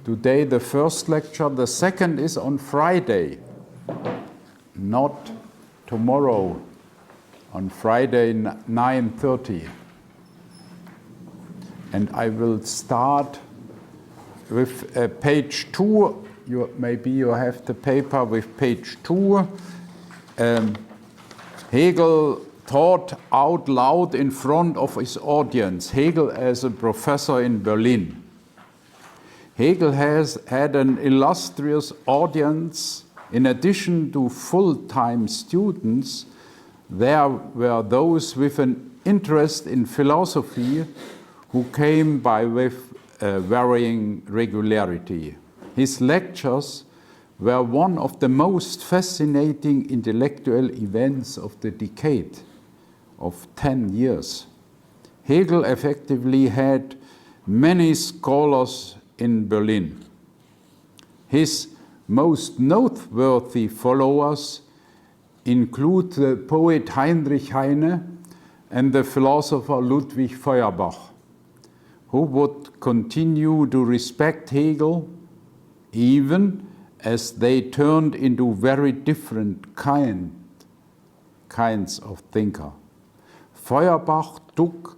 Today the first lecture, the second is on Friday, not tomorrow, on Friday 9:30. And I will start with page 2. Maybe you have the paper with page 2. Hegel taught out loud in front of his audience. Hegel as a professor in Berlin. Hegel has had an illustrious audience. In addition to full-time students, there were those with an interest in philosophy who came by with varying regularity. His lectures were one of the most fascinating intellectual events of the decade of 10 years. Hegel effectively had many scholars in Berlin. His most noteworthy followers include the poet Heinrich Heine and the philosopher Ludwig Feuerbach, who would continue to respect Hegel even as they turned into very different kinds of thinker. Feuerbach took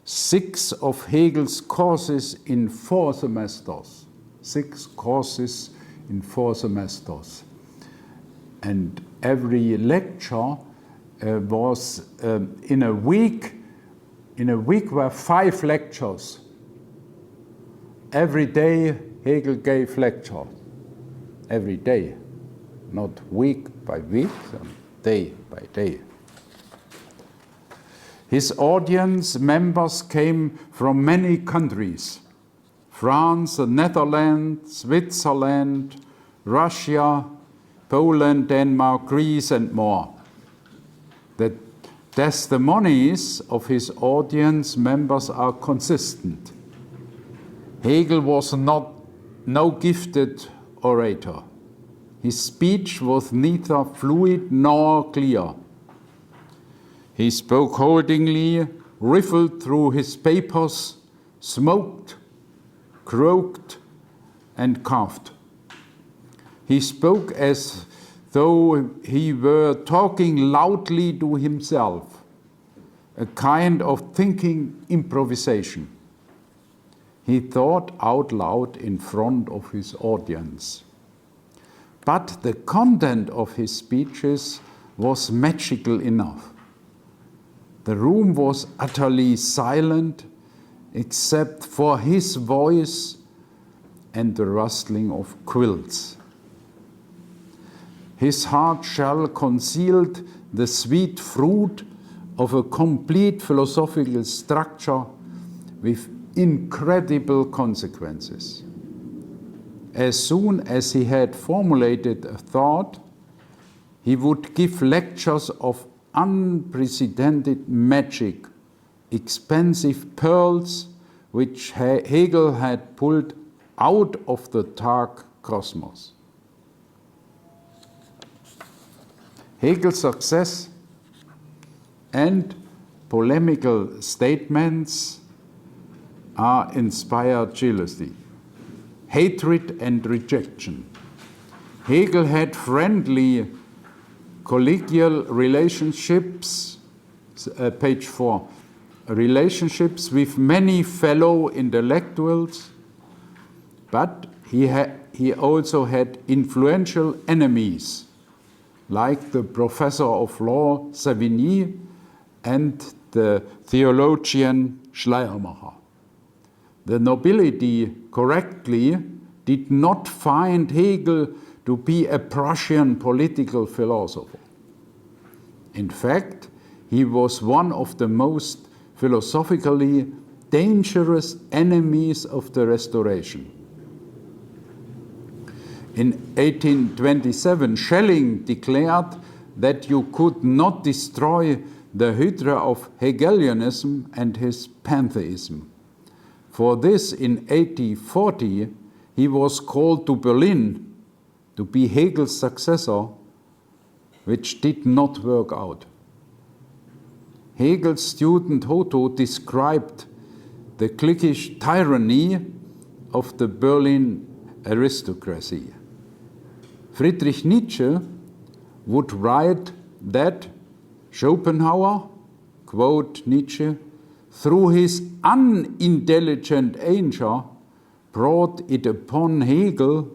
6 of Hegel's courses in 4 semesters. 6 courses in 4 semesters. And every lecture was in a week. In a week were 5 lectures. Every day Hegel gave lecture. Every day, not week by week, day by day. His audience members came from many countries: France, the Netherlands, Switzerland, Russia, Poland, Denmark, Greece, and more. The testimonies of his audience members are consistent. Hegel was no gifted orator. His speech was neither fluid nor clear. He spoke haltingly, riffled through his papers, smoked, croaked, and coughed. He spoke as though he were talking loudly to himself, a kind of thinking improvisation. He thought out loud in front of his audience. But the content of his speeches was magical enough. The room was utterly silent except for his voice and the rustling of quilts. His hard shell concealed the sweet fruit of a complete philosophical structure with incredible consequences. As soon as he had formulated a thought, he would give lectures of unprecedented magic, expensive pearls which Hegel had pulled out of the dark cosmos. Hegel's success and polemical statements are inspired jealousy, hatred, and rejection. Hegel had friendly, collegial relationships, page 4, relationships with many fellow intellectuals, but he also had influential enemies, like the professor of law Savigny and the theologian Schleiermacher. The nobility correctly did not find Hegel to be a Prussian political philosopher. In fact, he was one of the most philosophically dangerous enemies of the Restoration. In 1827, Schelling declared that you could not destroy the hydra of Hegelianism and his pantheism. For this, in 1840, he was called to Berlin to be Hegel's successor, which did not work out. Hegel's student Otto described the cliquish tyranny of the Berlin aristocracy. Friedrich Nietzsche would write that Schopenhauer, quote Nietzsche, through his unintelligent anger, brought it upon Hegel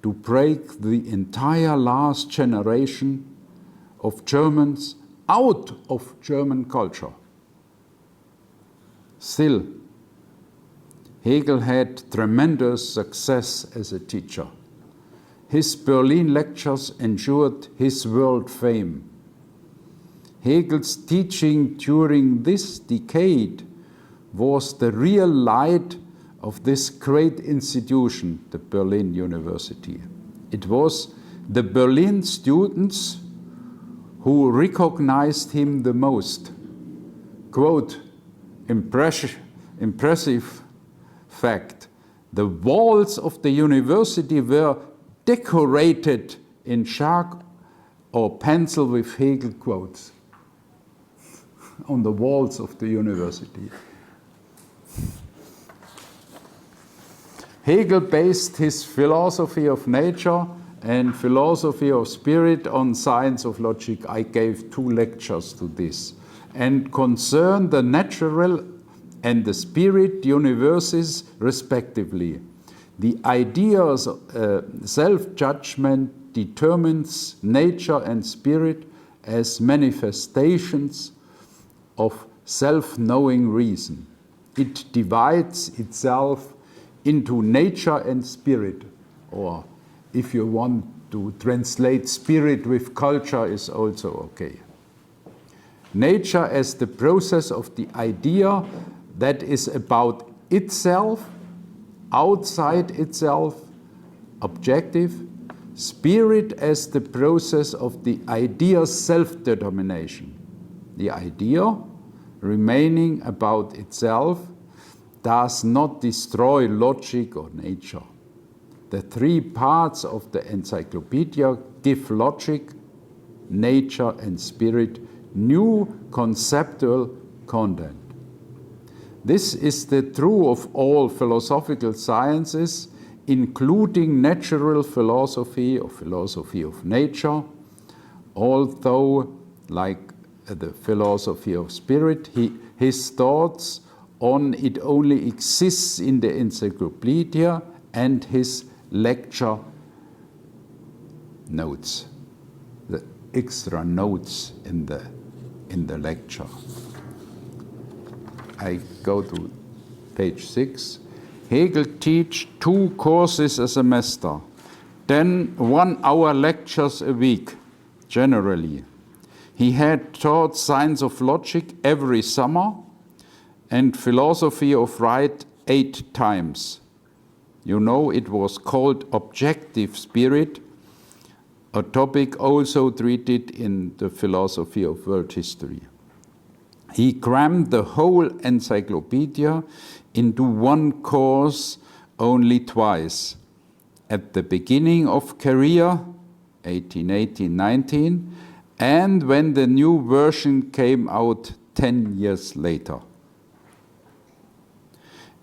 to break the entire last generation of Germans out of German culture. Still, Hegel had tremendous success as a teacher. His Berlin lectures ensured his world fame. Hegel's teaching during this decade was the real light of this great institution, the Berlin University. It was the Berlin students who recognized him the most. Quote, impressive fact, the walls of the university were decorated in chalk or pencil with Hegel quotes on the walls of the university. Hegel based his philosophy of nature and philosophy of spirit on science of logic. I gave 2 lectures to this, and concerned the natural and the spirit universes respectively. The ideas self-judgment determines nature and spirit as manifestations of self-knowing reason. It divides itself into nature and spirit, or if you want to translate spirit with culture is also okay. Nature as the process of the idea that is about itself, outside itself, objective. Spirit as the process of the idea's self-determination. The idea, remaining about itself, does not destroy logic or nature. The 3 parts of the encyclopedia give logic, nature, and spirit new conceptual content. This is the true of all philosophical sciences, including natural philosophy or philosophy of nature, although, like the philosophy of spirit, his thoughts on it only exists in the encyclopedia and his lecture notes, the extra notes in the lecture. I go to page 6. Hegel teach 2 courses a semester, then 1-hour lectures a week, generally. He had taught science of logic every summer and philosophy of right 8 times. You know, it was called objective spirit, a topic also treated in the philosophy of world history. He crammed the whole encyclopedia into 1 course only twice, at the beginning of career, 1818-19, and when the new version came out 10 years later.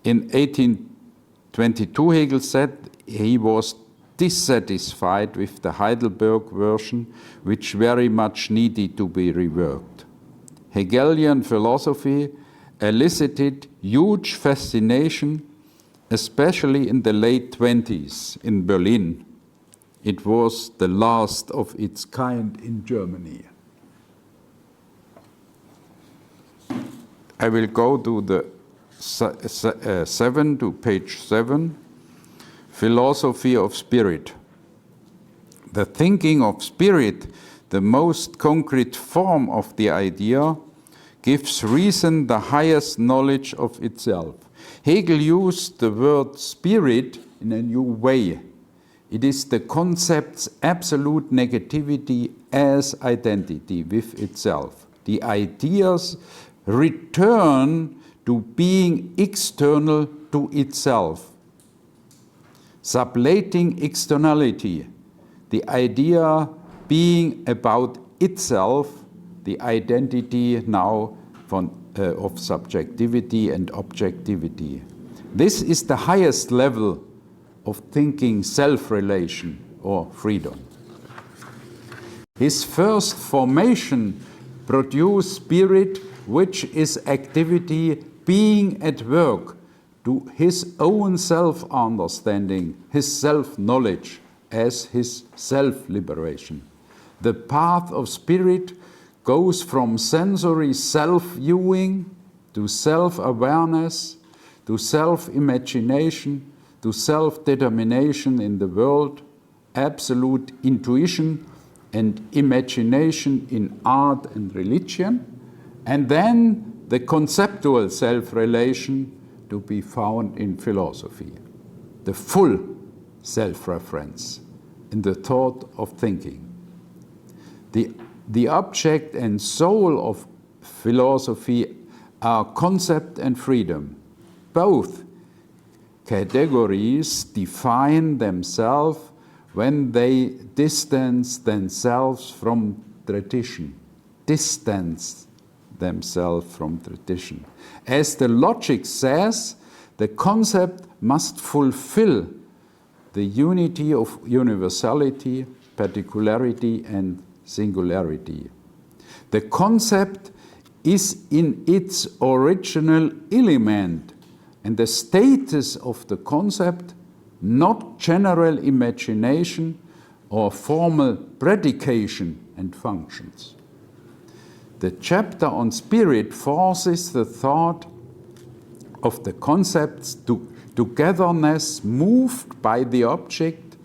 In 1822, Hegel said he was dissatisfied with the Heidelberg version, which very much needed to be reworked. Hegelian philosophy elicited huge fascination, especially in the late 20s in Berlin. It was the last of its kind in Germany. I will go to the 7 to page 7, philosophy of spirit. The thinking of spirit, the most concrete form of the idea, gives reason the highest knowledge of itself. Hegel used the word spirit in a new way. It is the concept's absolute negativity as identity with itself. The ideas return to being external to itself. Sublating externality, the idea being about itself, the identity now of subjectivity and objectivity. This is the highest level of thinking self-relation or freedom. His first formation produced spirit, which is activity being at work to his own self-understanding, his self-knowledge as his self-liberation. The path of spirit goes from sensory self-viewing to self-awareness, to self-imagination, to self-determination in the world, absolute intuition and imagination in art and religion, and then the conceptual self-relation to be found in philosophy, the full self-reference in the thought of thinking. The object and soul of philosophy are concept and freedom. Both categories define themselves when they distance themselves from tradition. Distance themselves from tradition. As the logic says, the concept must fulfill the unity of universality, particularity, and singularity. The concept is in its original element, and the status of the concept, not general imagination or formal predication and functions. The chapter on spirit forces the thought of the concepts to togetherness moved by the object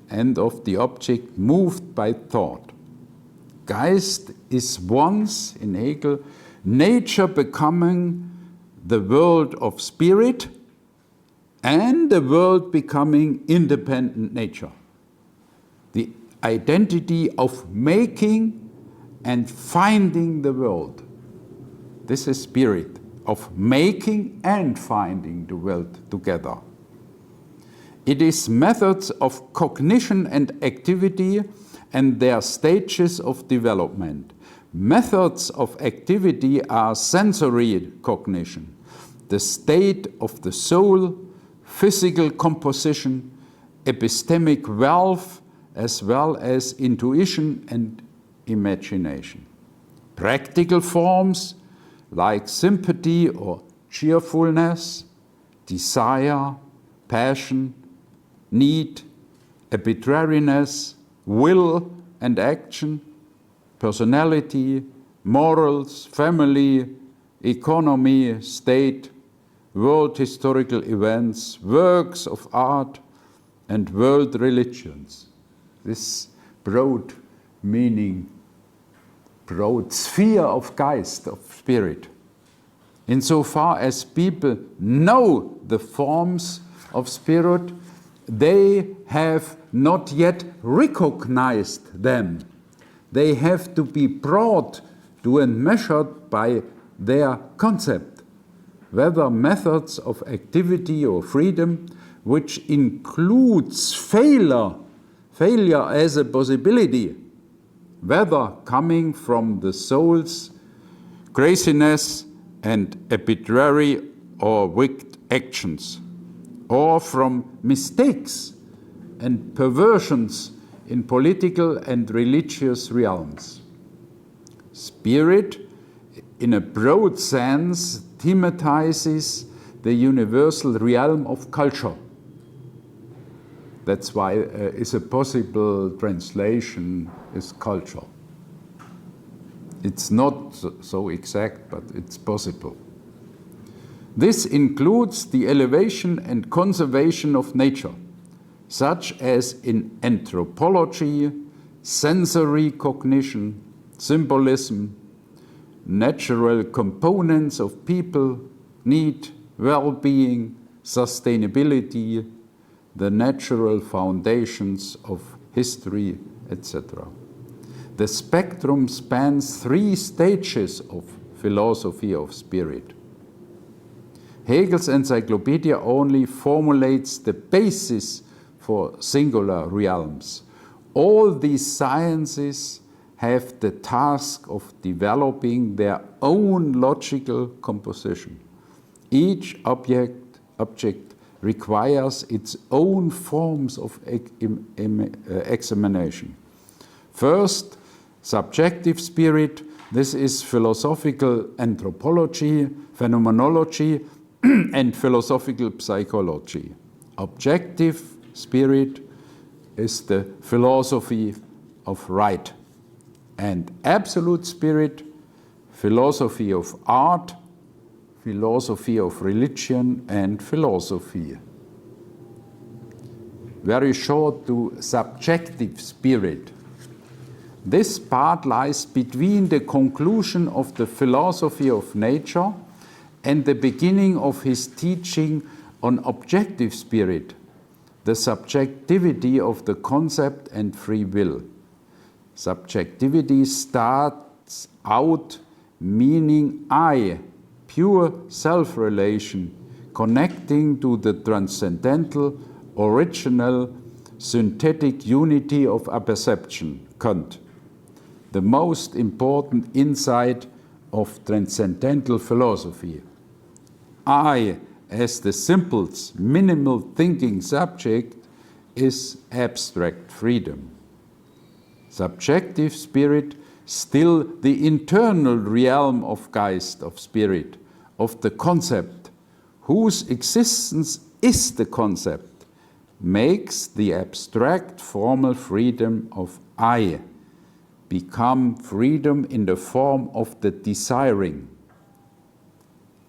and of the object moved by thought. Geist is once, in Hegel, nature becoming the world of spirit and the world becoming independent nature. The identity of making and finding the world. This is spirit, of making and finding the world together. It is methods of cognition and activity and their stages of development. Methods of activity are sensory cognition, the state of the soul, physical composition, epistemic wealth, as well as intuition and imagination. Practical forms like sympathy or cheerfulness, desire, passion, need, arbitrariness, will and action, personality, morals, family, economy, state, world historical events, works of art, and world religions. This broad meaning, broad sphere of Geist, of spirit. Insofar as people know the forms of spirit, they have not yet recognized them. They have to be brought to and measured by their concept, whether methods of activity or freedom, which includes failure as a possibility, whether coming from the soul's craziness and arbitrary or wicked actions, or from mistakes and perversions in political and religious realms. Spirit, in a broad sense, thematizes the universal realm of culture. That's why is a possible translation is culture. It's not so exact, but it's possible. This includes the elevation and conservation of nature, such as in anthropology, sensory cognition, symbolism, natural components of people, need, well-being, sustainability, the natural foundations of history, etc. The spectrum spans 3 stages of philosophy of spirit. Hegel's encyclopedia only formulates the basis for singular realms. All these sciences have the task of developing their own logical composition. Each object requires its own forms of examination. First, subjective spirit. This is philosophical anthropology, phenomenology, and philosophical psychology. Objective spirit is the philosophy of right. And absolute spirit, philosophy of art, philosophy of religion, and philosophy. Very short to subjective spirit. This part lies between the conclusion of the philosophy of nature and the beginning of his teaching on objective spirit, the subjectivity of the concept and free will. Subjectivity starts out meaning I, pure self-relation, connecting to the transcendental, original, synthetic unity of apperception, Kant, the most important insight of transcendental philosophy. I, as the simplest, minimal thinking subject, is abstract freedom. Subjective spirit, still the internal realm of Geist, of spirit, of the concept, whose existence is the concept, makes the abstract formal freedom of I become freedom in the form of the desiring.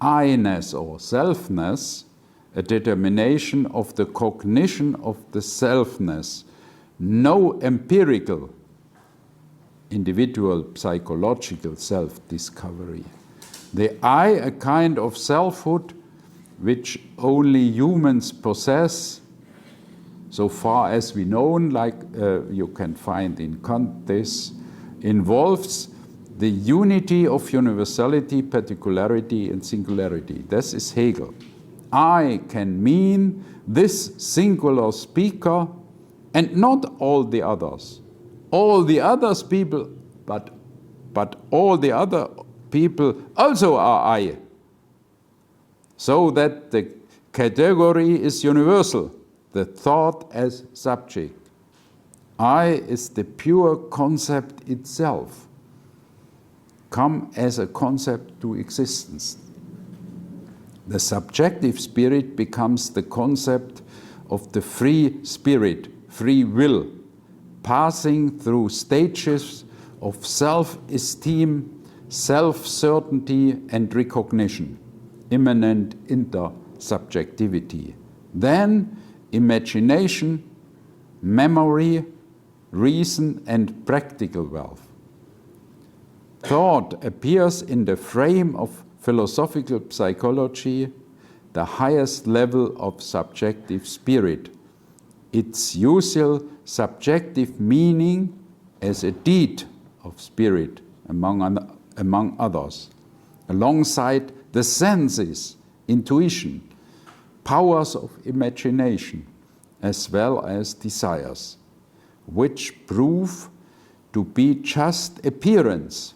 I-ness or selfness, a determination of the cognition of the selfness, no empirical, individual psychological self-discovery. The I, a kind of selfhood which only humans possess, so far as we know, like you can find in Kant, this involves the unity of universality, particularity, and singularity. This is Hegel. I can mean this singular speaker and not all the others. All the others people, but all the other people also are I. So that the category is universal, the thought as subject. I is the pure concept itself, come as a concept to existence. The subjective spirit becomes the concept of the free spirit, free will, passing through stages of self-esteem, self-certainty, and recognition, immanent intersubjectivity. Then imagination, memory, reason, and practical wealth. Thought appears in the frame of philosophical psychology, the highest level of subjective spirit, its usual subjective meaning as a deed of spirit, among others, alongside the senses, intuition, powers of imagination, as well as desires, which prove to be just appearance,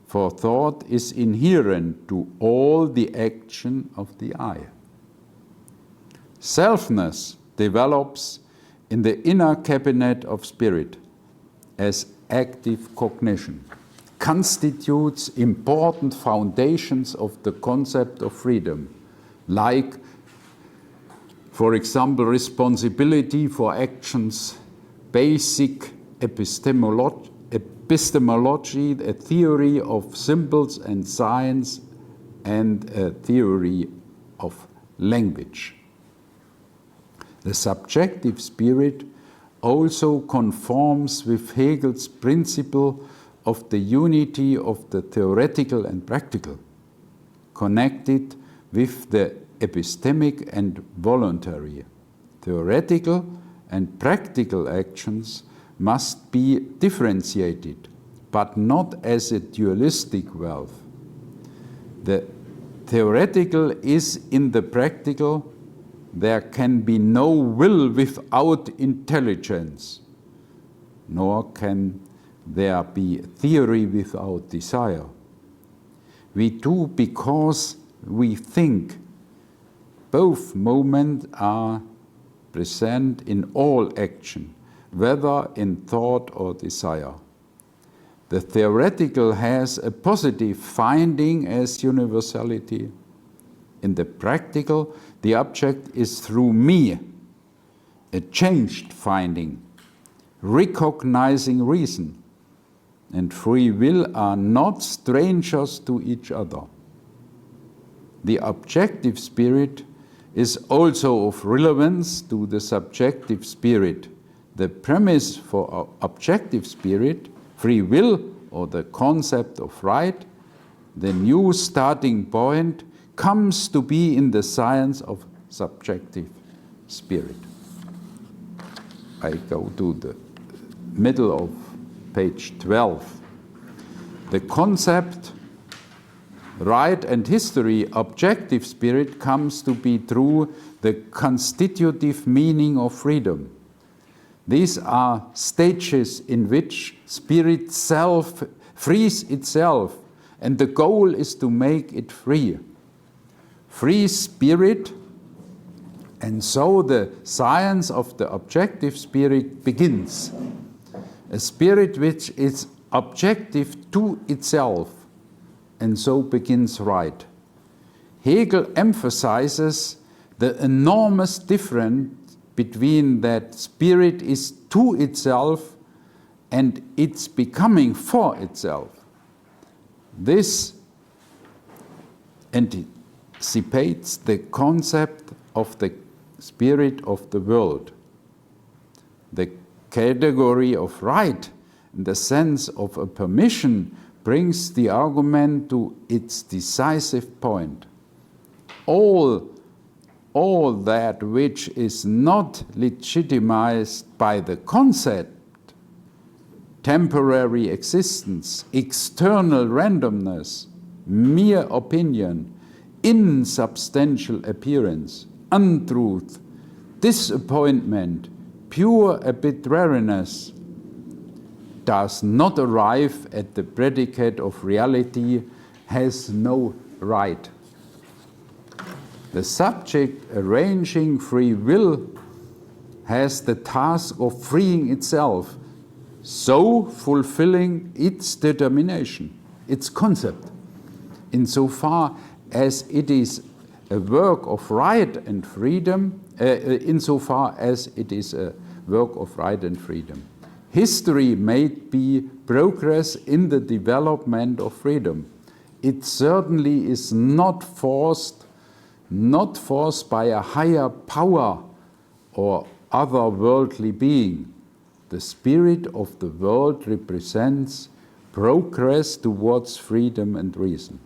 for thought is inherent to all the action of the I. Selfness develops in the inner cabinet of spirit as active cognition, constitutes important foundations of the concept of freedom, like, for example, responsibility for actions, basic epistemology, a theory of symbols and signs, and a theory of language. The subjective spirit also conforms with Hegel's principle of the unity of the theoretical and practical, connected with the epistemic and voluntary. Theoretical and practical actions must be differentiated, but not as a dualistic wealth. The theoretical is in the practical. There can be no will without intelligence, nor can there be theory without desire. We do because we think, Both moments are present in all action, whether in thought or desire. The theoretical has a positive finding as universality. In the practical, the object is through me, a changed finding, recognizing reason, and free will are not strangers to each other. The objective spirit is also of relevance to the subjective spirit. The premise for objective spirit, free will, or the concept of right, the new starting point, comes to be in the science of subjective spirit. I go to the middle of page 12. The concept right and history, objective spirit, comes to be through the constitutive meaning of freedom. These are stages in which spirit self frees itself, and the goal is to make it free. Free spirit, and so the science of the objective spirit begins. A spirit which is objective to itself, and so begins right. Hegel emphasizes the enormous difference between that spirit is to itself and its becoming for itself. This anticipates the concept of the spirit of the world. The category of right, in the sense of a permission, brings the argument to its decisive point. All that which is not legitimized by the concept, temporary existence, external randomness, mere opinion, insubstantial appearance, untruth, disappointment, pure arbitrariness, does not arrive at the predicate of reality, has no right. The subject arranging free will has the task of freeing itself, so fulfilling its determination, its concept, insofar as it is a work of right and freedom, insofar as it is a work of right and freedom. History may be progress in the development of freedom. It certainly is not forced by a higher power or otherworldly being. The spirit of the world represents progress towards freedom and reason.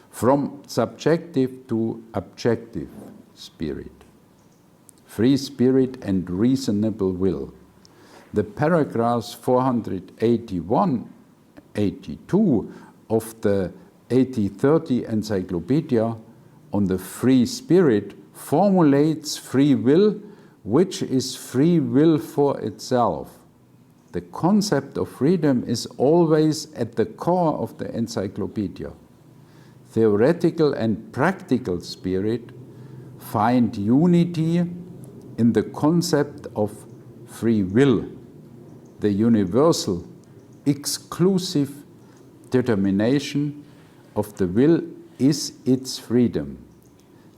From subjective to objective spirit, free spirit and reasonable will. The paragraphs 481-82 of the 8030 Encyclopedia on the free spirit formulates free will, which is free will for itself. The concept of freedom is always at the core of the encyclopedia. Theoretical and practical spirit find unity in the concept of free will. The universal, exclusive determination of the will is its freedom.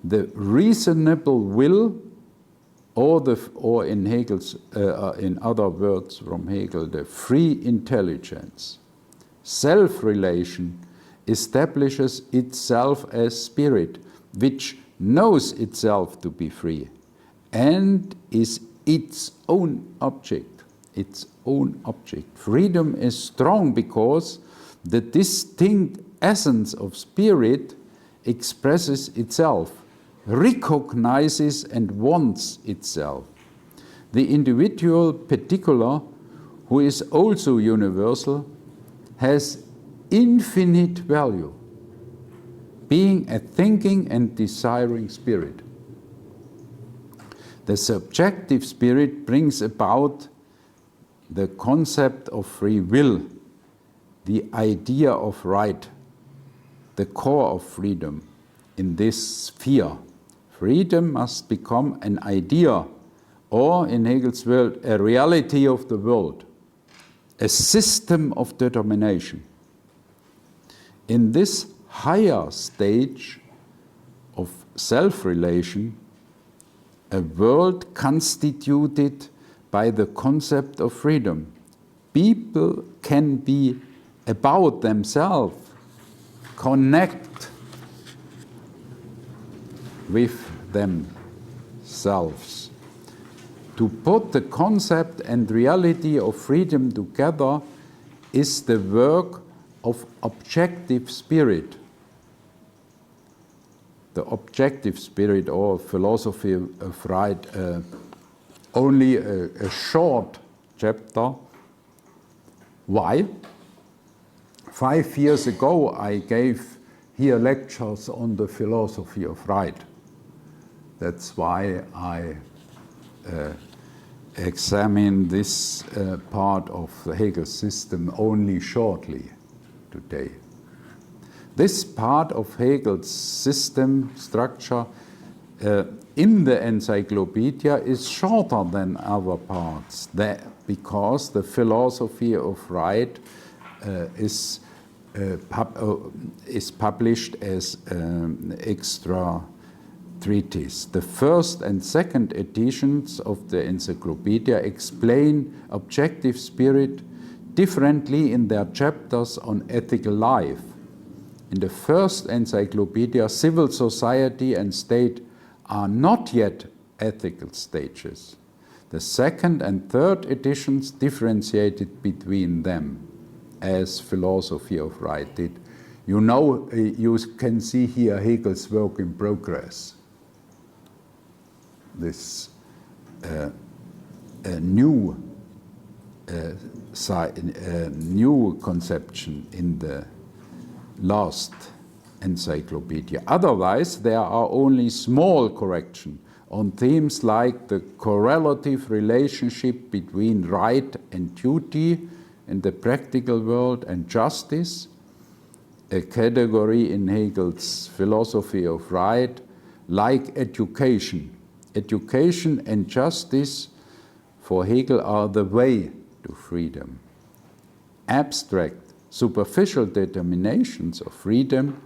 The reasonable will, or in Hegel's, in other words from Hegel, the free intelligence, self-relation, establishes itself as spirit, which knows itself to be free, and is its own object. Its own object. Freedom is strong because the distinct essence of spirit expresses itself, recognizes and wants itself. The individual particular, who is also universal, has infinite value, being a thinking and desiring spirit. The subjective spirit brings about the concept of free will, the idea of right, the core of freedom. in this sphere. Freedom must become an idea, or in Hegel's world, a reality of the world, a system of determination. In this higher stage of self-relation, a world constituted by the concept of freedom. People can be about themselves, connect with themselves. To put the concept and reality of freedom together is the work of objective spirit. The objective spirit, or philosophy of right, only a short chapter. Why? 5 years ago I gave here lectures on the philosophy of right. That's why I examine this part of the Hegel system only shortly today. This part of Hegel's system structure in the encyclopedia is shorter than other parts, because the philosophy of right is published as extra treatise. The first and second editions of the encyclopedia explain objective spirit differently in their chapters on ethical life. In the first encyclopedia, civil society and state are not yet ethical stages. The second and third editions differentiated between them, as philosophy of right did. You know, you can see here Hegel's work in progress. This new conception in the last encyclopedia. Otherwise, there are only small corrections on themes like the correlative relationship between right and duty in the practical world, and justice, a category in Hegel's philosophy of right, like education. Education and justice for Hegel are the way to freedom. Abstract, superficial determinations of freedom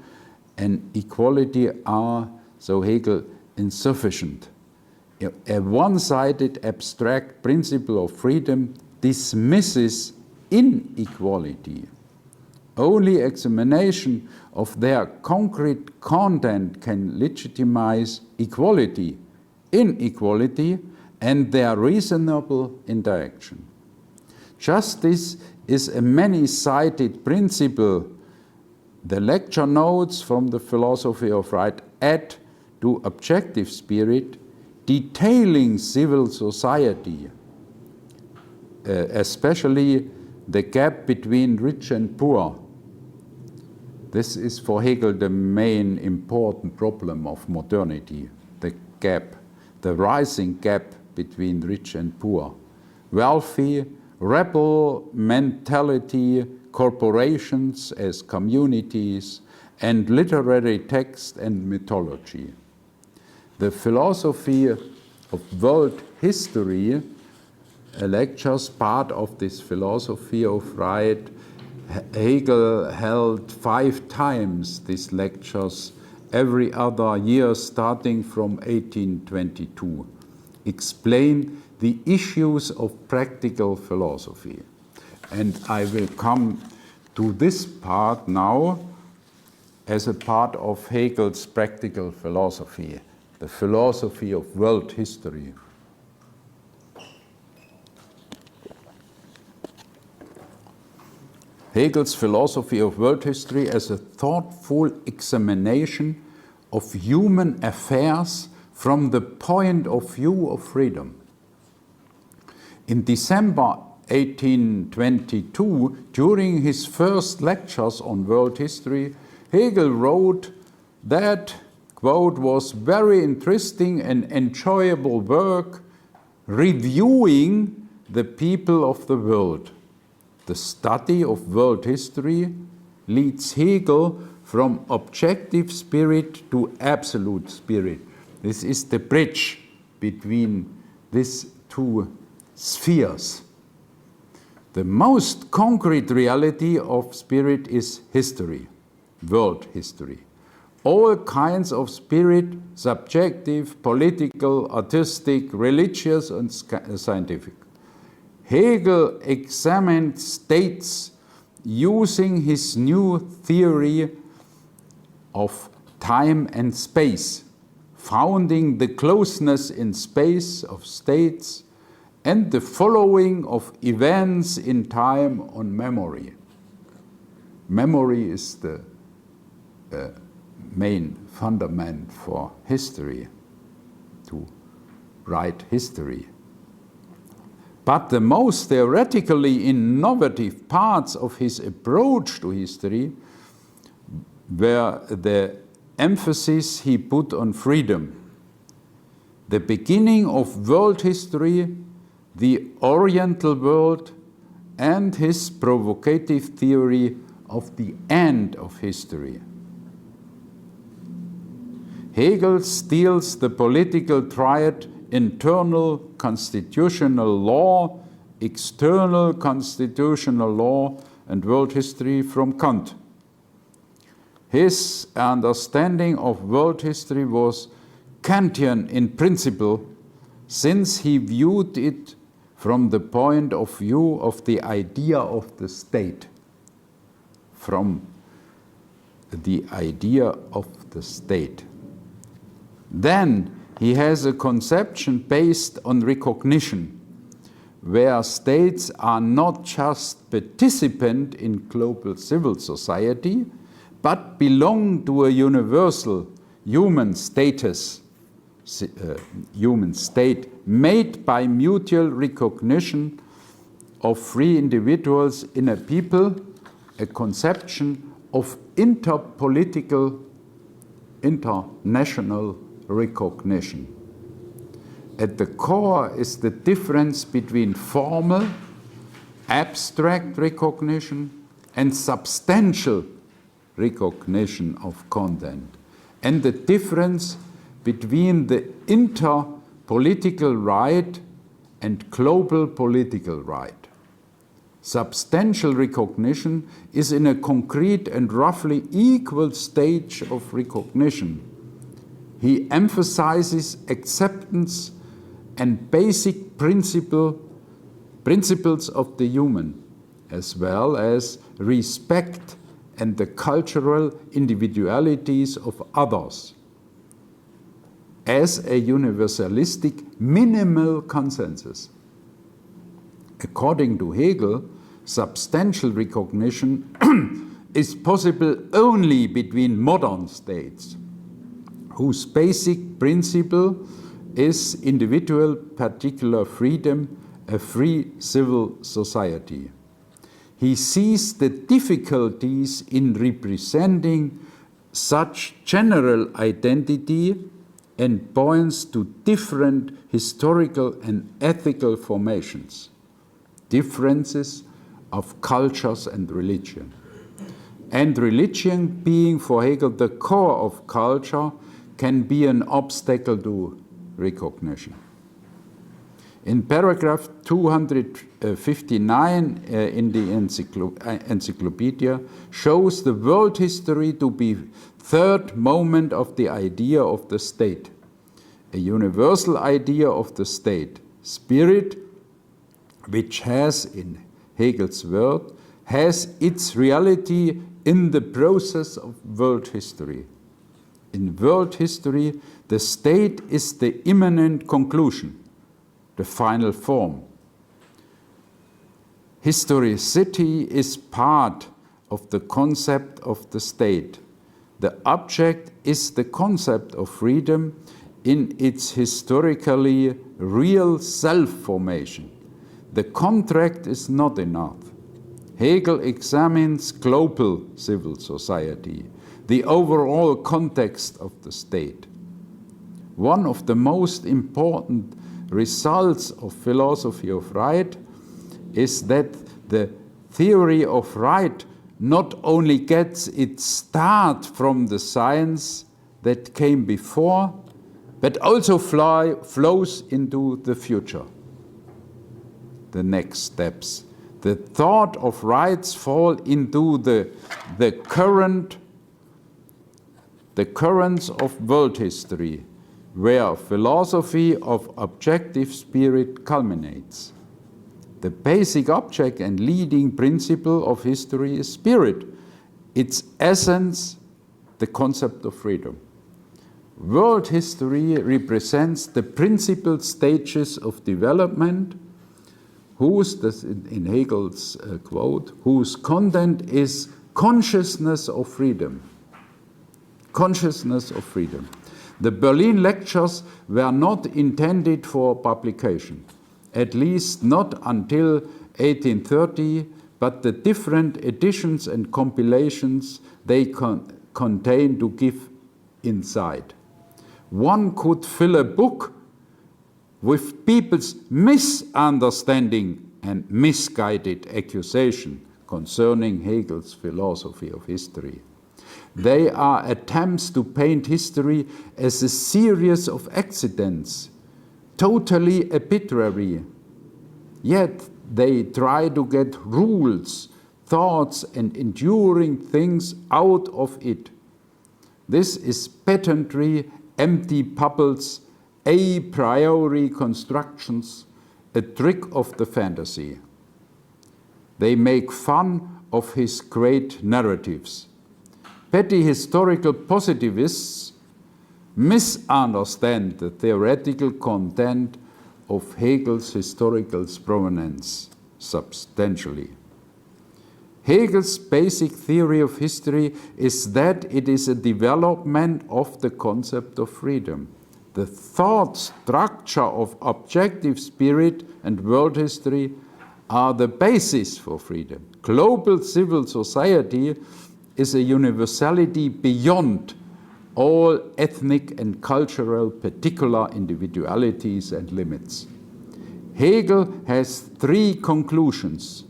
and equality are, so Hegel, insufficient. A one-sided abstract principle of freedom dismisses inequality. Only examination of their concrete content can legitimize equality, inequality, and their reasonable interaction. Justice is a many-sided principle. The lecture notes from the philosophy of right add to objective spirit, detailing civil society, especially the gap between rich and poor. This is for Hegel the main important problem of modernity, the gap, the rising gap between rich and poor. Wealthy, rebel mentality, corporations as communities, and literary text and mythology. The philosophy of world history, lectures part of this philosophy of right. Hegel held 5 times these lectures every other year starting from 1822. Explain the issues of practical philosophy. And I will come to this part now as a part of Hegel's practical philosophy, the philosophy of world history. Hegel's philosophy of world history as a thoughtful examination of human affairs from the point of view of freedom. In December 1822, during his first lectures on world history, Hegel wrote that, quote, was very interesting and enjoyable work reviewing the people of the world. The study of world history leads Hegel from objective spirit to absolute spirit. This is the bridge between these two spheres. The most concrete reality of spirit is history, world history. All kinds of spirit, subjective, political, artistic, religious, and scientific. Hegel examined states using his new theory of time and space, founding the closeness in space of states and the following of events in time on memory. Memory is the main fundament for history, to write history. But the most theoretically innovative parts of his approach to history were the emphasis he put on freedom. The beginning of world history, the Oriental world, and his provocative theory of the end of history. Hegel steals the political triad internal constitutional law, external constitutional law, and world history from Kant. His understanding of world history was Kantian in principle, since he viewed it from the point of view of the idea of the state. From the idea of the state. Then he has a conception based on recognition, where states are not just participant in global civil society, but belong to a universal human status, human state made by mutual recognition of free individuals in a people, a conception of interpolitical, international recognition. At the core is the difference between formal, abstract recognition and substantial recognition of content, and the difference between the interpolitical right and global political right. Substantial recognition is in a concrete and roughly equal stage of recognition. He emphasizes acceptance and basic principles of the human, as well as respect and the cultural individualities of others, as a universalistic minimal consensus. According to Hegel, substantial recognition is possible only between modern states, whose basic principle is individual particular freedom, a free civil society. He sees the difficulties in representing such general identity and points to different historical and ethical formations, differences of cultures and religion. And religion, being for Hegel the core of culture, can be an obstacle to recognition. In paragraph 259 in the encyclopedia shows the world history to be third moment of the idea of the state, a universal idea of the state, spirit, which has, in Hegel's word, has its reality in the process of world history. In world history, the state is the immanent conclusion, the final form. Historicity is part of the concept of the state. The object is the concept of freedom in its historically real self-formation. The contract is not enough. Hegel examines global civil society, the overall context of the state. One of the most important results of philosophy of right is that the theory of right not only gets its start from the science that came before, but also flows into the future. The next steps. The thought of rights fall into the currents of world history, where philosophy of objective spirit culminates. The basic object and leading principle of history is spirit, its essence, the concept of freedom. World history represents the principal stages of development, in Hegel's quote, whose content is consciousness of freedom. Consciousness of freedom. The Berlin lectures were not intended for publication, at least not until 1830, but the different editions and compilations they contain to give insight. One could fill a book with people's misunderstanding and misguided accusation concerning Hegel's philosophy of history. They are attempts to paint history as a series of accidents, totally arbitrary. Yet they try to get rules, thoughts, and enduring things out of it. This is patently empty bubbles, a priori constructions, a trick of the fantasy. They make fun of his great narratives. Petty historical positivists misunderstand the theoretical content of Hegel's historical provenance substantially. Hegel's basic theory of history is that it is a development of the concept of freedom. The thought structure of objective spirit and world history are the basis for freedom. Global civil society is a universality beyond all ethnic and cultural particular individualities and limits. Hegel has three conclusions,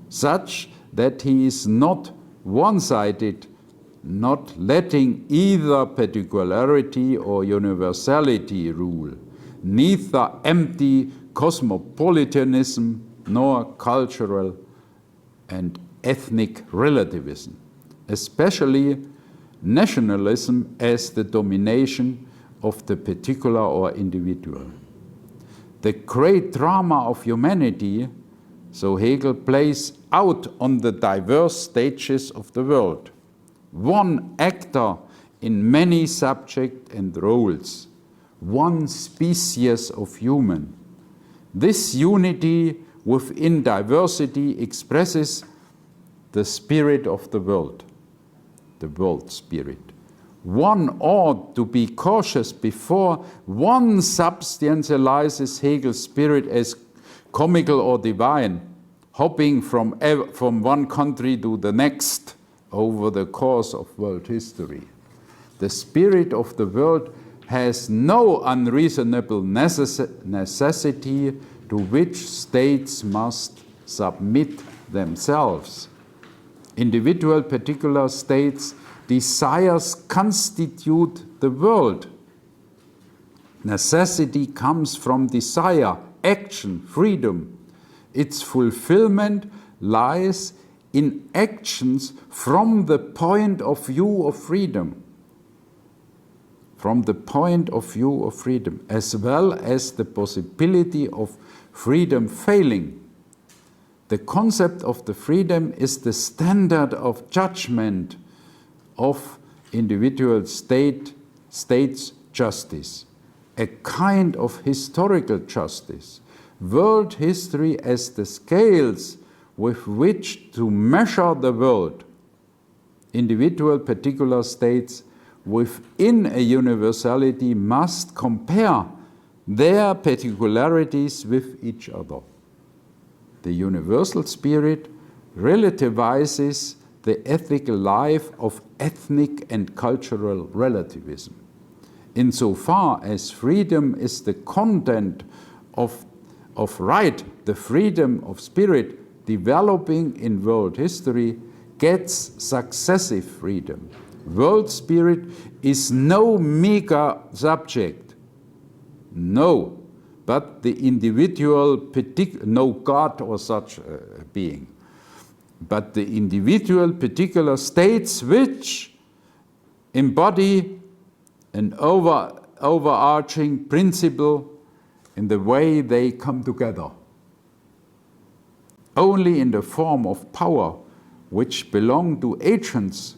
such that he is not one-sided, not letting either particularity or universality rule, neither empty cosmopolitanism nor cultural and ethnic relativism, especially nationalism as the domination of the particular or individual. The great drama of humanity, so Hegel, plays out on the diverse stages of the world. One actor in many subjects and roles, one species of human. This unity within diversity expresses the spirit of the world spirit. One ought to be cautious before one substantializes Hegel's spirit as comical or divine, hopping from one country to the next over the course of world history. The spirit of the world has no unreasonable necessity to which states must submit themselves. Individual particular states' desires constitute the world. Necessity comes from desire, action, freedom. Its fulfillment lies in actions from the point of view of freedom. From the point of view of freedom, as well as the possibility of freedom failing. The concept of the freedom is the standard of judgment of individual states' justice, a kind of historical justice. World history as the scales with which to measure the world. Individual particular states within a universality must compare their particularities with each other. The universal spirit relativizes the ethical life of ethnic and cultural relativism. Insofar as freedom is the content of right, the freedom of spirit developing in world history gets successive freedom. World spirit is no mega subject, no, but the individual, no God or such being, but the individual particular states which embody an overarching principle in the way they come together. Only in the form of power which belong to agents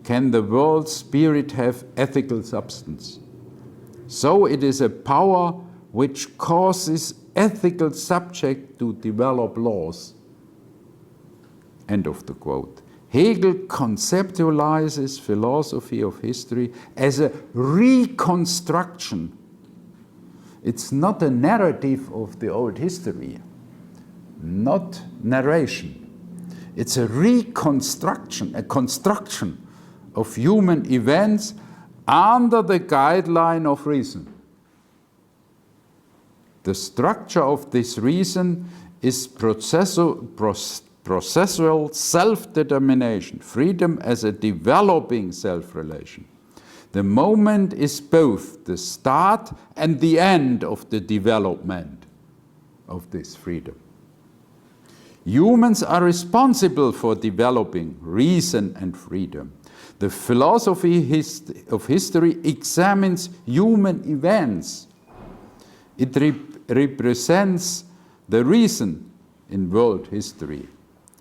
can the world spirit have ethical substance. So it is a power which causes ethical subject to develop laws. End of the quote. Hegel conceptualizes philosophy of history as a reconstruction. It's not a narrative of the old history, not narration. It's a reconstruction, a construction of human events under the guideline of reason. The structure of this reason is processual self-determination, freedom as a developing self-relation. The moment is both the start and the end of the development of this freedom. Humans are responsible for developing reason and freedom. The philosophy of history examines human events. It represents the reason in world history.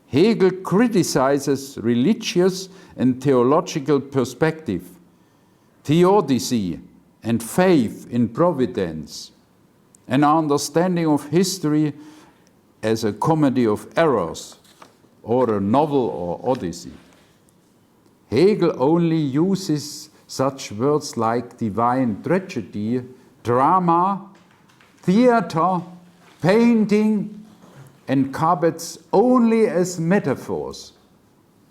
Hegel criticizes religious and theological perspective, theodicy and faith in providence, an understanding of history as a comedy of errors or a novel or odyssey. Hegel only uses such words like divine tragedy, drama, theater, painting, and carpets only as metaphors.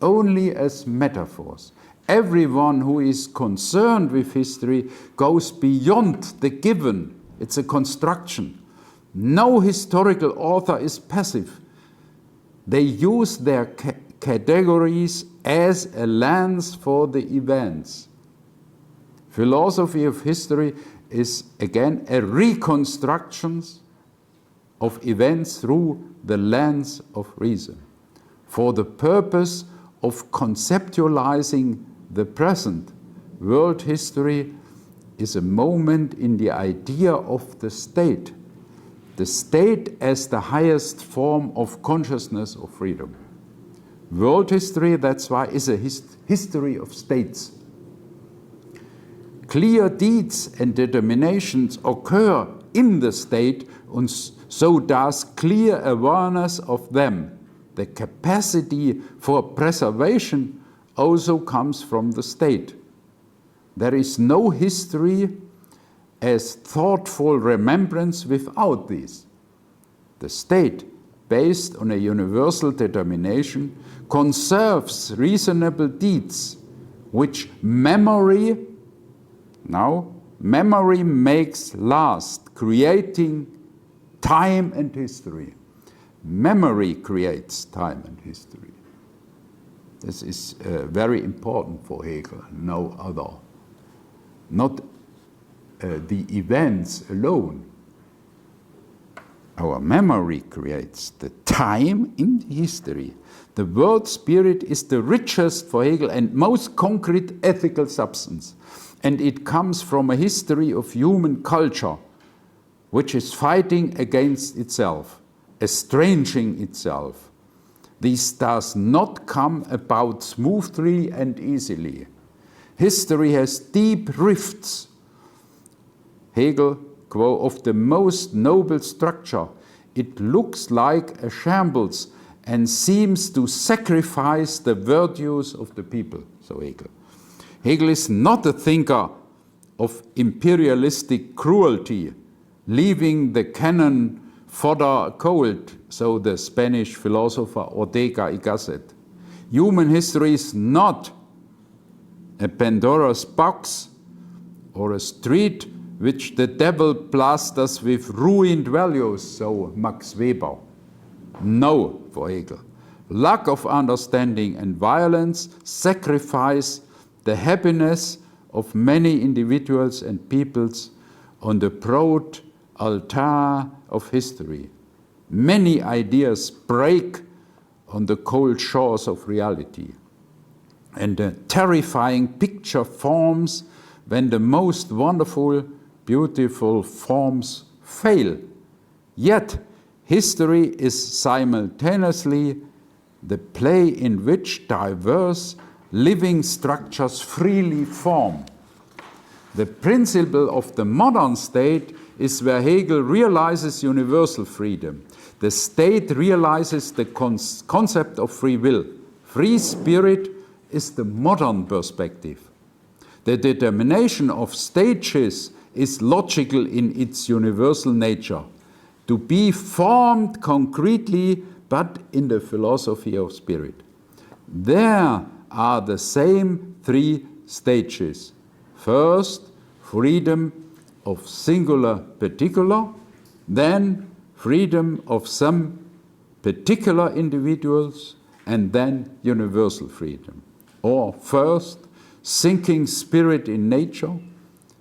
Only as metaphors. Everyone who is concerned with history goes beyond the given. It's a construction. No historical author is passive. They use their categories as a lens for the events. Philosophy of history is again a reconstruction of events through the lens of reason, for the purpose of conceptualizing the present. World history is a moment in the idea of the state as the highest form of consciousness of freedom. World history, that's why, is a history of states. Clear deeds and determinations occur in the state, and so does clear awareness of them. The capacity for preservation also comes from the state. There is no history as thoughtful remembrance without these. The state, based on a universal determination, conserves reasonable deeds, which memory makes last, creating time and history. Memory creates time and history. This is very important for Hegel, no other. Not the events alone. Our memory creates the time in history. The world spirit is the richest for Hegel and most concrete ethical substance. And it comes from a history of human culture, which is fighting against itself, estranging itself. This does not come about smoothly and easily. History has deep rifts. Hegel, quote, of the most noble structure, it looks like a shambles and seems to sacrifice the virtues of the people, so Hegel. Hegel is not a thinker of imperialistic cruelty, leaving the cannon fodder cold, so the Spanish philosopher Ortega y Gasset. Human history is not a Pandora's box or a street which the devil plasters with ruined values, so Max Weber. No, for Hegel. lack of understanding and violence sacrifice the happiness of many individuals and peoples on the broad altar of history. Many ideas break on the cold shores of reality, and a terrifying picture forms when the most wonderful, beautiful forms fail. Yet, history is simultaneously the play in which diverse living structures freely form. The principle of the modern state is where Hegel realizes universal freedom. The state realizes the concept of free will. Free spirit is the modern perspective. The determination of stages is logical in its universal nature, to be formed concretely but in the philosophy of spirit. There are the same three stages. First, freedom of singular particular, then freedom of some particular individuals, and then universal freedom. Or first, sinking spirit in nature.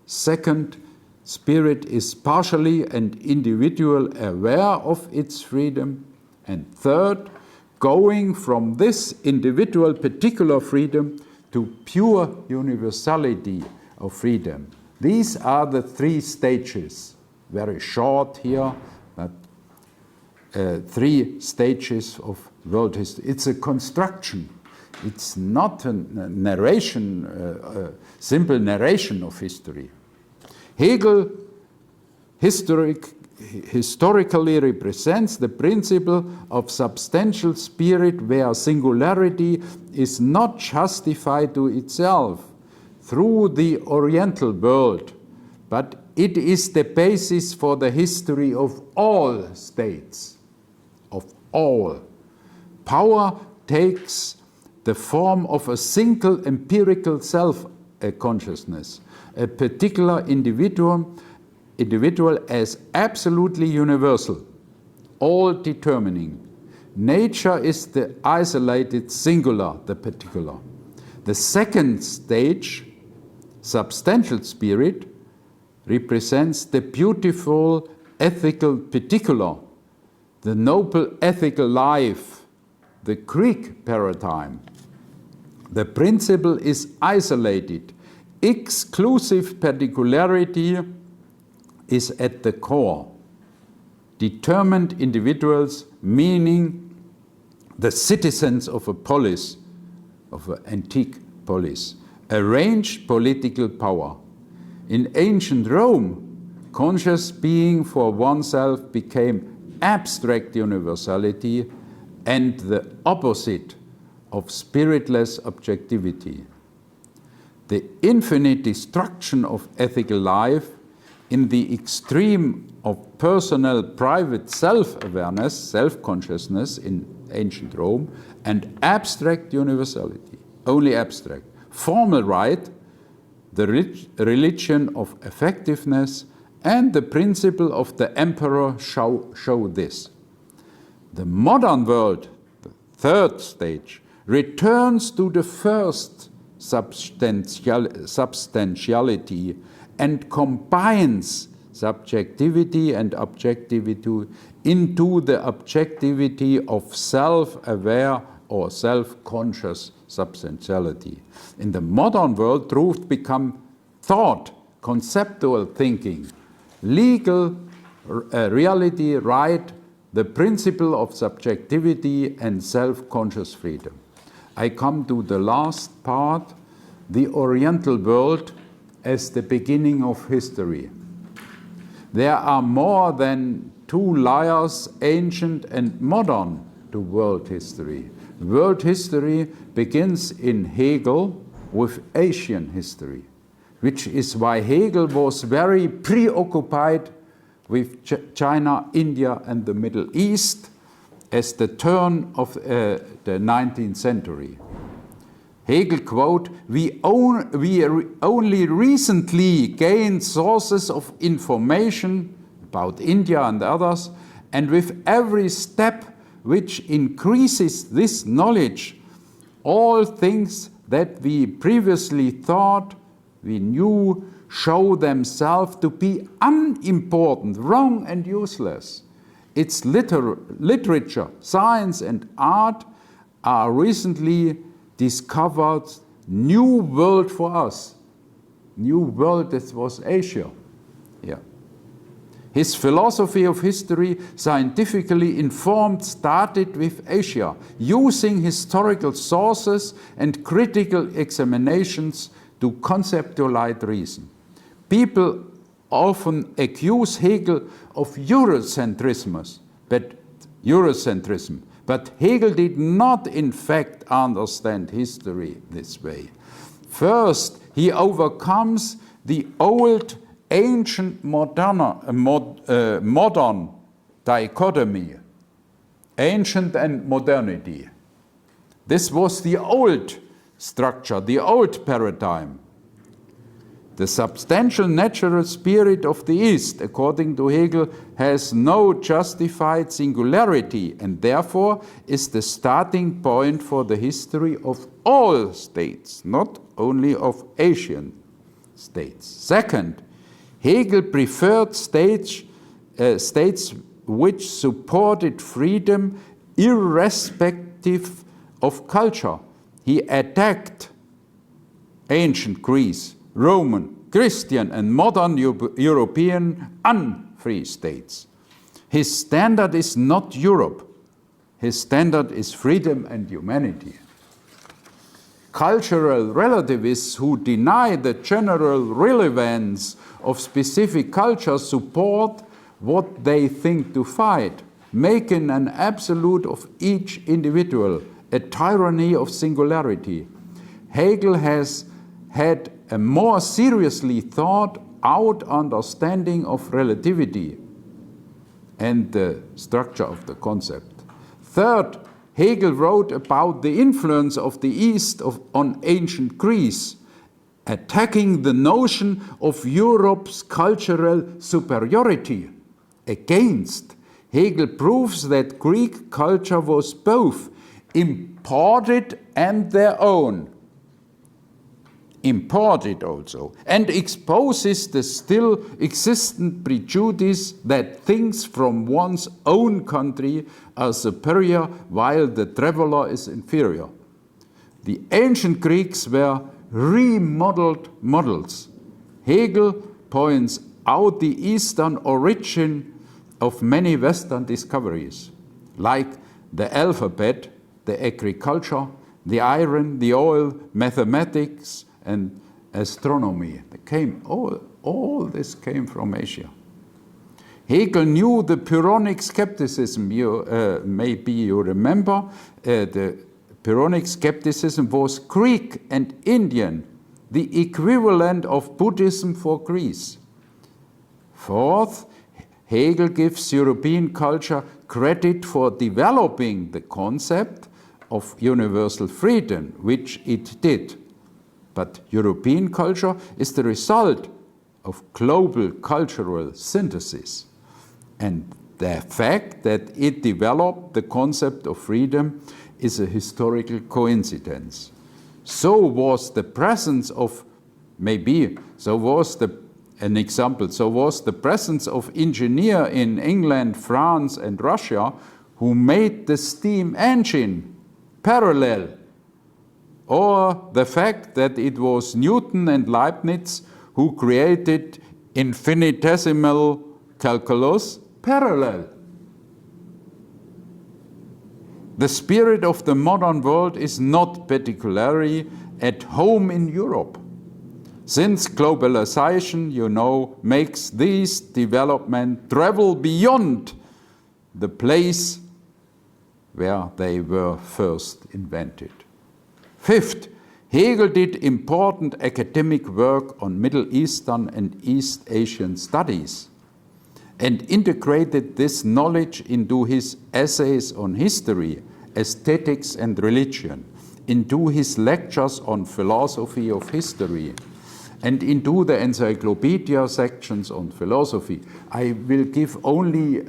Second, spirit is partially and individual aware of its freedom. And third, going from this individual particular freedom to pure universality of freedom. These are the three stages, very short here, but 3 stages of world history. It's a construction. It's not a narration, simple narration of history. Hegel historically represents the principle of substantial spirit where singularity is not justified to itself through the Oriental world, but it is the basis for the history of all states, of all. Power takes the form of a single empirical self-consciousness, a particular individual as absolutely universal, all determining. Nature is the isolated singular, the particular. The second stage, substantial spirit, represents the beautiful ethical particular, the noble ethical life, the Greek paradigm. The principle is isolated. Exclusive particularity is at the core. Determined individuals, meaning the citizens of a polis, of an antique polis, arranged political power. In ancient Rome, conscious being for oneself became abstract universality and the opposite of spiritless objectivity. The infinite destruction of ethical life in the extreme of personal private self-awareness, self-consciousness in ancient Rome, and abstract universality, only abstract. Formal right, the religion of effectiveness, and the principle of the emperor show this. The modern world, the third stage, returns to the first substantiality and combines subjectivity and objectivity into the objectivity of self-aware or self-conscious substantiality. In the modern world, truth becomes thought, conceptual thinking, legal reality, right, the principle of subjectivity and self-conscious freedom. I come to the last part, the Oriental world as the beginning of history. There are more than 2 layers, ancient and modern, to world history. World history begins in Hegel with Asian history, which is why Hegel was very preoccupied with China, India, and the Middle East as the turn of the 19th century. Hegel quote, we only recently gained sources of information about India and others, and with every step which increases this knowledge, all things that we previously thought we knew show themselves to be unimportant, wrong and useless. Its literature, science and art are recently discovered new world for us. New world, that was Asia. Yeah. His philosophy of history, scientifically informed, started with Asia, using historical sources and critical examinations to conceptualize reason. People often accuse Hegel of Eurocentrism, but Hegel did not in fact understand history this way. First, he overcomes the old ancient modern dichotomy, ancient and modernity. This was the old structure, the old paradigm. The substantial natural spirit of the East, according to Hegel, has no justified singularity and therefore is the starting point for the history of all states, not only of Asian states. Second, Hegel preferred states which supported freedom irrespective of culture. He attacked ancient Greece, Roman, Christian, and modern European unfree states. His standard is not Europe. His standard is freedom and humanity. Cultural relativists who deny the general relevance of specific cultures support what they think to fight, making an absolute of each individual, a tyranny of singularity. Hegel has had a more seriously thought out understanding of relativity and the structure of the concept. Third, Hegel wrote about the influence of the East on ancient Greece, attacking the notion of Europe's cultural superiority. Against, Hegel proves that Greek culture was both imported and their own, imported also, and exposes the still existent prejudice that things from one's own country are superior while the traveler is inferior. The ancient Greeks were remodeled models. Hegel points out the Eastern origin of many Western discoveries, like the alphabet, the agriculture, the iron, the oil, mathematics, and astronomy. All this came from Asia. Hegel knew the Pyrrhonic skepticism. Maybe you remember the Pyrrhonic skepticism was Greek and Indian, the equivalent of Buddhism for Greece. Fourth, Hegel gives European culture credit for developing the concept of universal freedom, which it did. But European culture is the result of global cultural synthesis. And the fact that it developed the concept of freedom is a historical coincidence. So was the presence of engineer in England, France, and Russia who made the steam engine parallel, or the fact that it was Newton and Leibniz who created infinitesimal calculus parallel. The spirit of the modern world is not particularly at home in Europe, since globalization, makes these developments travel beyond the place where they were first invented. Fifth, Hegel did important academic work on Middle Eastern and East Asian studies and integrated this knowledge into his essays on history, aesthetics, and religion, into his lectures on philosophy of history, and into the encyclopedia sections on philosophy. I will give only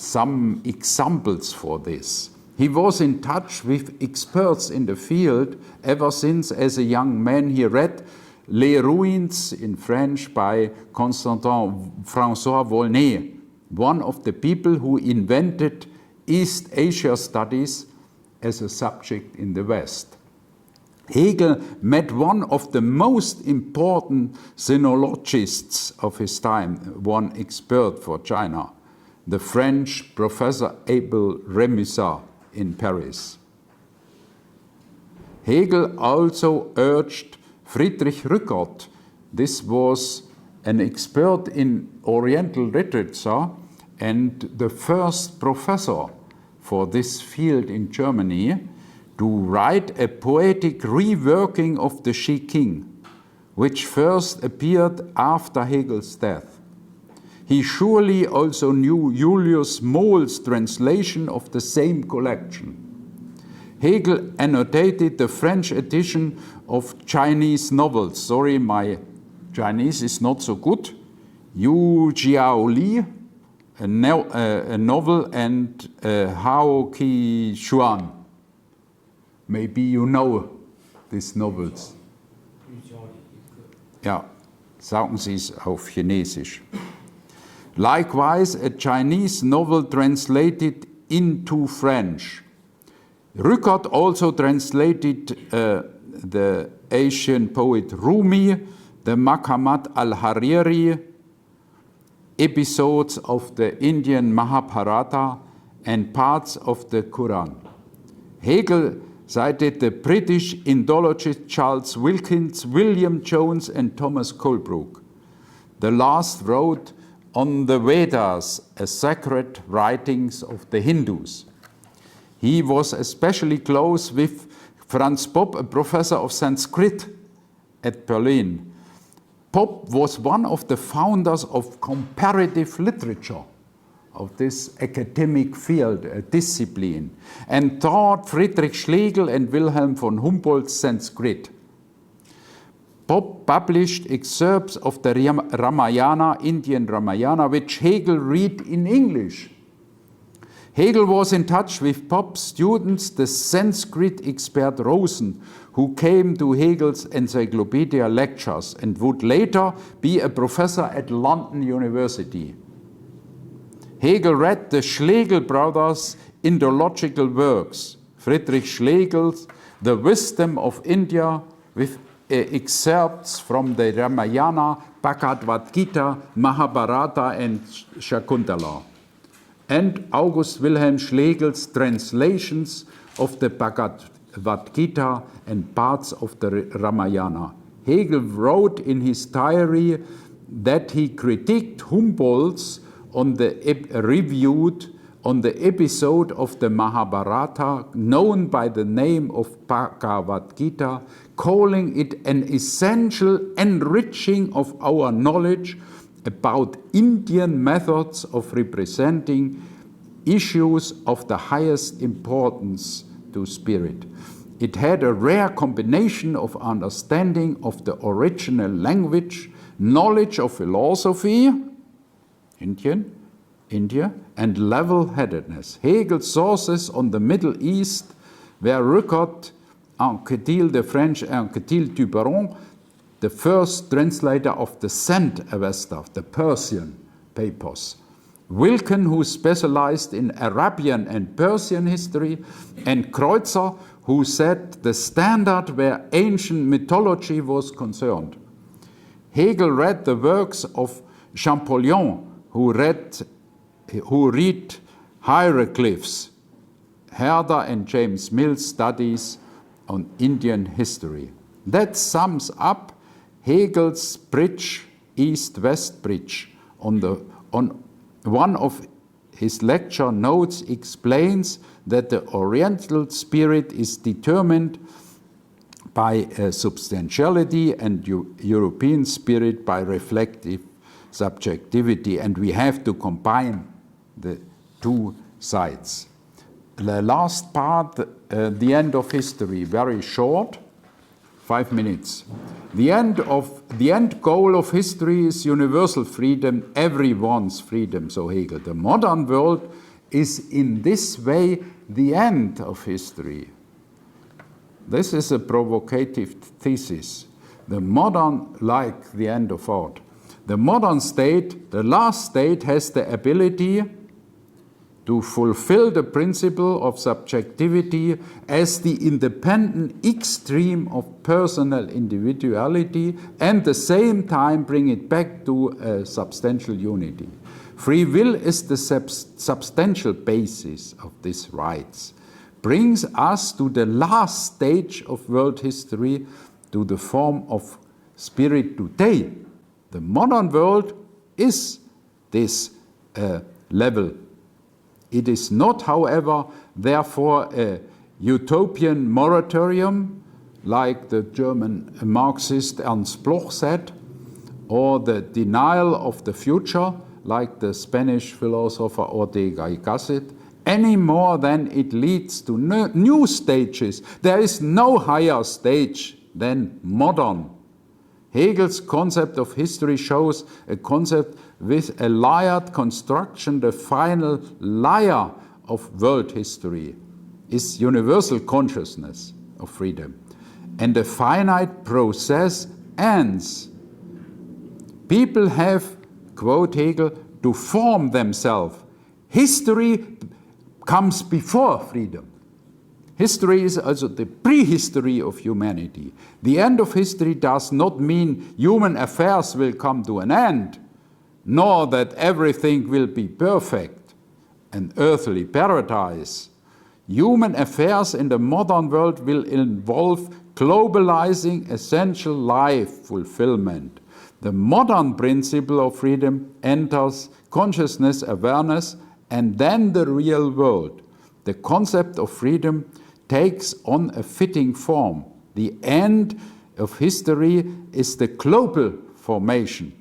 some examples for this. He was in touch with experts in the field ever since, as a young man, he read Les Ruines in French by Constantin François Volney, one of the people who invented East Asia studies as a subject in the West. Hegel met one of the most important sinologists of his time, one expert for China, the French Professor Abel Rémusat in Paris. Hegel also urged Friedrich Rückert. This was an expert in Oriental literature and the first professor for this field in Germany, to write a poetic reworking of the Shi King, which first appeared after Hegel's death. He surely also knew Julius Mohl's translation of the same collection. Hegel annotated the French edition of Chinese novels. Sorry, my Chinese is not so good. Yu Jiaoli, a novel, and Hao Qi Xuan. Maybe you know these novels. Ja, sagen Sie es auf Chinesisch. Likewise, a Chinese novel translated into French. Rückert also translated the Asian poet Rumi, the Maqamat al-Hariri, episodes of the Indian Mahabharata, and parts of the Quran. Hegel cited the British Indologist Charles Wilkins, William Jones, and Thomas Colebrook. The last wrote on the Vedas, as sacred writings of the Hindus. He was especially close with Franz Popp, a professor of Sanskrit at Berlin. Popp was one of the founders of comparative literature, of this academic field, a discipline, and taught Friedrich Schlegel and Wilhelm von Humboldt Sanskrit. Popp published excerpts of the Ramayana, Indian Ramayana, which Hegel read in English. Hegel was in touch with Popp's students, the Sanskrit expert Rosen, who came to Hegel's encyclopedia lectures and would later be a professor at London University. Hegel read the Schlegel brothers' Indological works, Friedrich Schlegel's The Wisdom of India, with excerpts from the Ramayana, Bhagavad Gita, Mahabharata, and Shakuntala, and August Wilhelm Schlegel's translations of the Bhagavad Gita and parts of the Ramayana. Hegel wrote in his diary that he critiqued Humboldt's reviewed on the episode of the Mahabharata known by the name of Bhagavad Gita, calling it an essential enriching of our knowledge about Indian methods of representing issues of the highest importance to spirit. It had a rare combination of understanding of the original language, knowledge of philosophy, India, and level-headedness. Hegel's sources on the Middle East were Rückert, Anquetil, the French Anquetil Duperon, the first translator of the Zend-Avesta, the Persian papers. Wilken, who specialized in Arabian and Persian history, and Kreutzer, who set the standard where ancient mythology was concerned. Hegel read the works of Champollion, who read hieroglyphs, Herder and James Mill's studies on Indian history. That sums up Hegel's bridge, East-West bridge. On one of his lecture notes explains that the Oriental spirit is determined by substantiality and European spirit by reflective subjectivity, and we have to combine the two sides. The last part, the end of history, very short, 5 minutes. The end goal of history is universal freedom, everyone's freedom, so Hegel. The modern world is in this way the end of history. This is a provocative thesis. The modern, like the end of art, the modern state, the last state, has the ability to fulfill the principle of subjectivity as the independent extreme of personal individuality and at the same time bring it back to a substantial unity. Free will is the substantial basis of these rights, brings us to the last stage of world history, to the form of spirit today. The modern world is this level. It is not, however, therefore a utopian moratorium, like the German Marxist Ernst Bloch said, or the denial of the future, like the Spanish philosopher Ortega y Gasset, any more than it leads to new stages. There is no higher stage than modern. Hegel's concept of history shows a concept with a layered construction. The final layer of world history is universal consciousness of freedom. And the finite process ends. People have, quote Hegel, to form themselves. History comes before freedom. History is also the prehistory of humanity. The end of history does not mean human affairs will come to an end, nor that everything will be perfect, an earthly paradise. Human affairs in the modern world will involve globalizing essential life fulfillment. The modern principle of freedom enters consciousness, awareness, and then the real world. The concept of freedom takes on a fitting form. The end of history is the global formation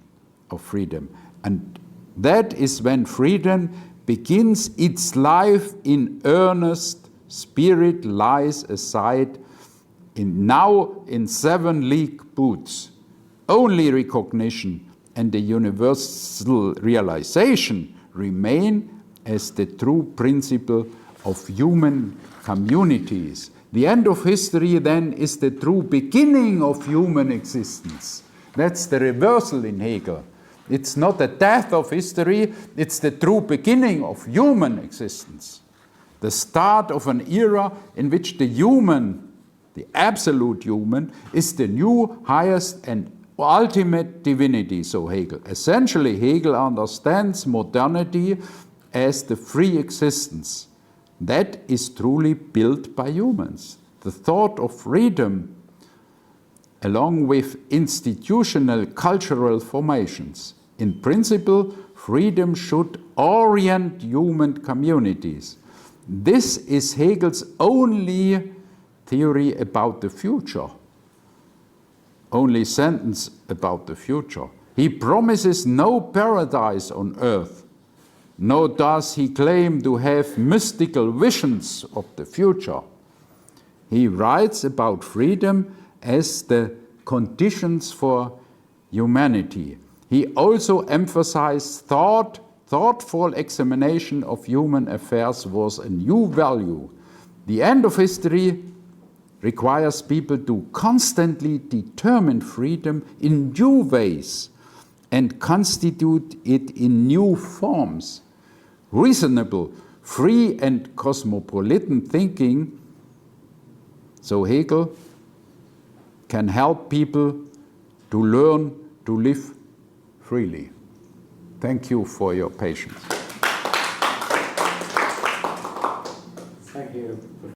of freedom. And that is when freedom begins its life in earnest. Spirit lies aside now in 7-league boots. Only recognition and the universal realization remain as the true principle of human communities. The end of history then is the true beginning of human existence. That's the reversal in Hegel. It's not the death of history, it's the true beginning of human existence. The start of an era in which the human, the absolute human, is the new, highest and ultimate divinity, so Hegel. Essentially, Hegel understands modernity as the free existence that is truly built by humans. The thought of freedom, along with institutional cultural formations. In principle, freedom should orient human communities. This is Hegel's only theory about the future, only sentence about the future. He promises no paradise on earth, nor does he claim to have mystical visions of the future. He writes about freedom as the conditions for humanity. He also emphasized thoughtful examination of human affairs was a new value. The end of history requires people to constantly determine freedom in new ways and constitute it in new forms. Reasonable, free and cosmopolitan thinking, so Hegel, can help people to learn to live freely. Thank you for your patience. Thank you.